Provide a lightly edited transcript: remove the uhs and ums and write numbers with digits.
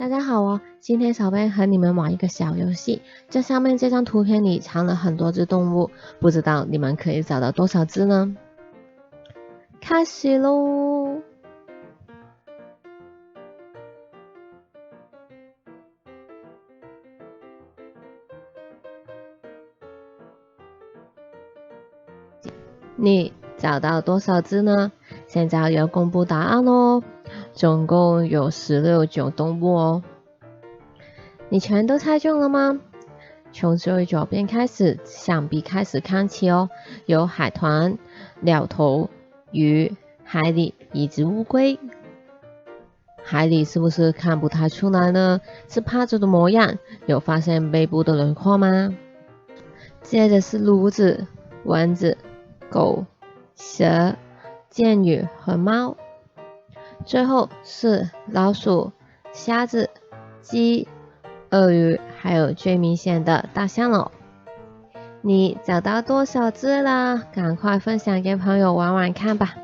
大家好哦，今天小贝和你们玩一个小游戏。这下面这张图片里藏了很多只动物，不知道你们可以找到多少只呢？开始喽！你找到多少只呢？现在要公布答案哦。总共有16种动物哦。你全都猜中了吗？从最左边开始，想必开始看起哦。有海豚、鸟头、鱼、海狸以及乌龟。海狸是不是看不太出来呢？是趴着的模样。有发现背部的轮廓吗？接着是鸬鹚、蚊子、狗、蛇、剑鱼和猫。最后是老鼠、虾子、鸡、鳄鱼，还有最明显的大象了。你找到多少只啦？赶快分享给朋友玩玩看吧。